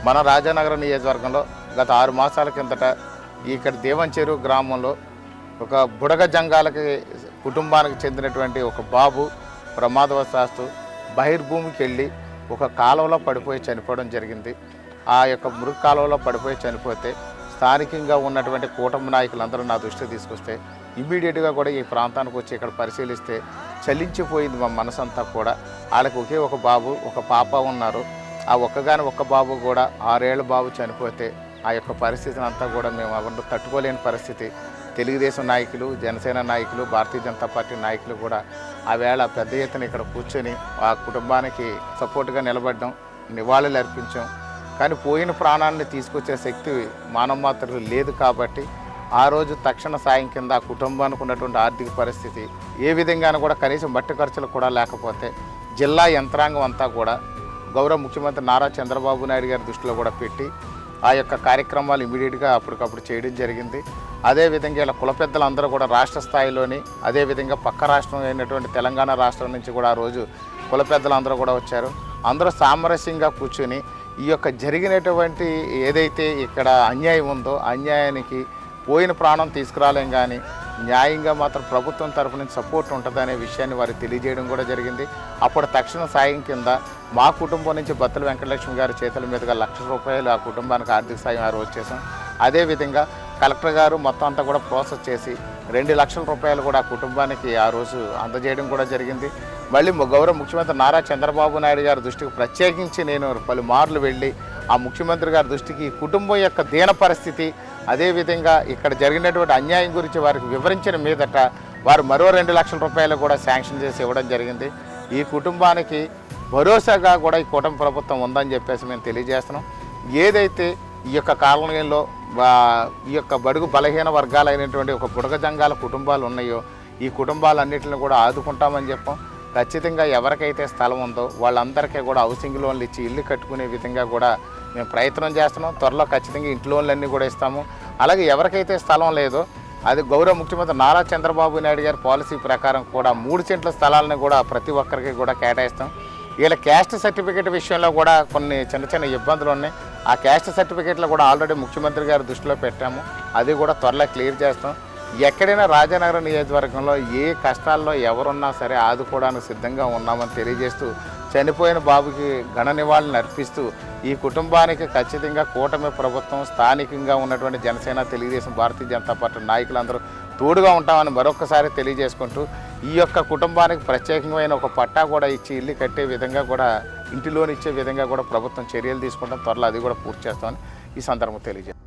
మన రాజానగరం నియోజకవర్గంలో గత 6 మాసాల కిందట ఇక్కడ దేవంచెరు గ్రామంలో ఒక బుడగ జంగాలకి కుటుంబానికి చెందినటువంటి ఒక బాబు ప్రమాదవశాత్తు బహిర్భూమికి వెళ్ళి ఒక కాలువలో పడిపోయి చనిపోవడం జరిగింది. ఆ యొక్క మృగ కాలువలో పడిపోయి చనిపోతే స్థానికంగా ఉన్నటువంటి కూటమి నాయకులందరూ నా దృష్టికి తీసుకొస్తే ఇమ్మీడియట్గా కూడా ఈ ప్రాంతానికి వచ్చి ఇక్కడ పరిశీలిస్తే చలించిపోయింది మా మనసంతా కూడా. వాళ్ళకి ఒకే ఒక బాబు ఒక పాప ఉన్నారు. ఆ ఒక్క బాబు కూడా 6 ఏళ్ల బాబు చనిపోతే ఆ యొక్క పరిస్థితిని అంతా కూడా మేము ఎవరు తట్టుకోలేని పరిస్థితి. తెలుగుదేశం నాయకులు, జనసేన నాయకులు, భారతీయ జనతా పార్టీ నాయకులు కూడా ఆ వేళ పెద్ద ఎత్తున ఇక్కడ కూర్చొని ఆ కుటుంబానికి సపోర్ట్గా నిలబడడం, నివాళులు అర్పించాం. కానీ పోయిన ప్రాణాన్ని తీసుకొచ్చే శక్తి మానవ మాత్రం లేదు కాబట్టి ఆ రోజు తక్షణ సాయం కింద ఆ కుటుంబానికి ఉన్నటువంటి ఆర్థిక పరిస్థితి ఏ విధంగానూ కూడా కనీసం బట్టి ఖర్చులు కూడా లేకపోతే జిల్లా యంత్రాంగం అంతా కూడా గౌరవ ముఖ్యమంత్రి నారా చంద్రబాబు నాయుడు గారి దృష్టిలో కూడా పెట్టి ఆ యొక్క కార్యక్రమాలు ఇమీడియట్గా అప్పటికప్పుడు చేయడం జరిగింది. అదేవిధంగా ఇలా కుల పెద్దలందరూ కూడా రాష్ట్ర స్థాయిలోని అదేవిధంగా పక్క రాష్ట్రం అయినటువంటి తెలంగాణ రాష్ట్రం నుంచి కూడా ఆ రోజు కుల పెద్దలందరూ కూడా వచ్చారు. అందరూ సామరస్యంగా కూర్చొని ఈ యొక్క జరిగినటువంటి ఏదైతే ఇక్కడ అన్యాయం ఉందో అన్యాయానికి పోయిన ప్రాణం తీసుకురాలేం కానీ న్యాయంగా మాత్రం ప్రభుత్వం తరఫు నుంచి సపోర్ట్ ఉంటుందనే విషయాన్ని వారికి తెలియజేయడం కూడా జరిగింది. అప్పుడు తక్షణ సాయం కింద మా కుటుంబం నుంచి బత్తుల వెంకటలక్ష్మి గారి చేతుల మీదుగా ₹1,00,000 ఆ కుటుంబానికి ఆర్థిక సాయం ఆ రోజు చేసాం. అదేవిధంగా కలెక్టర్ గారు మొత్తం అంతా కూడా ప్రాసెస్ చేసి ₹2,00,000 కూడా ఆ కుటుంబానికి ఆ రోజు అందజేయడం కూడా జరిగింది. మళ్ళీ గౌరవ ముఖ్యమంత్రి నారా చంద్రబాబు నాయుడు గారి దృష్టికి ప్రత్యేకించి నేను పలుమార్లు వెళ్ళి ఆ ముఖ్యమంత్రి గారి దృష్టికి ఈ కుటుంబం యొక్క దీన పరిస్థితి అదేవిధంగా ఇక్కడ జరిగినటువంటి అన్యాయం గురించి వారికి వివరించిన మీదట వారు మరో ₹2,00,000 కూడా శాంక్షన్ చేసి ఇవ్వడం జరిగింది. ఈ కుటుంబానికి భరోసాగా కూడా ఈ కూటమి ప్రభుత్వం ఉందని చెప్పేసి మేము తెలియజేస్తున్నాం. ఏదైతే ఈ యొక్క కాలనీలో ఈ యొక్క బడుగు బలహీన వర్గాలైనటువంటి ఒక బుడగ జంగాల కుటుంబాలు ఉన్నాయో ఈ కుటుంబాలన్నింటిని కూడా ఆదుకుంటామని చెప్పాం. ఖచ్చితంగా ఎవరికైతే స్థలం ఉందో వాళ్ళందరికీ కూడా హౌసింగ్ లోన్లు ఇచ్చి ఇల్లు కట్టుకునే విధంగా కూడా మేము ప్రయత్నం చేస్తున్నాం. త్వరలో ఖచ్చితంగా ఇంటి లోన్లన్నీ కూడా ఇస్తాము. అలాగే ఎవరికైతే స్థలం లేదో అది గౌరవ ముఖ్యమంత్రి నారా చంద్రబాబు నాయుడు గారి పాలసీ ప్రకారం కూడా 3 సెంట్ల స్థలాలను కూడా ప్రతి ఒక్కరికి కూడా కేటాయిస్తాం. వీళ్ళ క్యాస్ట్ సర్టిఫికేట్ విషయంలో కూడా కొన్ని చిన్న ఇబ్బందులు ఉన్నాయి. ఆ క్యాస్ట్ సర్టిఫికేట్లు కూడా ఆల్రెడీ ముఖ్యమంత్రి గారి దృష్టిలో పెట్టాము. అది కూడా త్వరలో క్లియర్ చేస్తాం. ఎక్కడైనా రాజానగరం నియోజకవర్గంలో ఏ కష్టాల్లో ఎవరున్నా సరే ఆదుకోవడానికి సిద్ధంగా ఉన్నామని తెలియజేస్తూ చనిపోయిన బాబుకి ఘన నివాళులను అర్పిస్తూ ఈ కుటుంబానికి ఖచ్చితంగా కూటమి ప్రభుత్వం స్థానికంగా ఉన్నటువంటి జనసేన, తెలుగుదేశం, భారతీయ జనతా పార్టీ నాయకులందరూ తోడుగా ఉంటామని మరొకసారి తెలియజేసుకుంటూ ఈ యొక్క కుటుంబానికి ప్రత్యేకమైన ఒక పట్టా కూడా ఇచ్చి ఇల్లు కట్టే విధంగా కూడా ఇంటి లోన్ ఇచ్చే విధంగా కూడా ప్రభుత్వం చర్యలు తీసుకుంటాం. త్వరలో అది కూడా పూర్తి చేస్తామని ఈ సందర్భంగా తెలియజేస్తాం.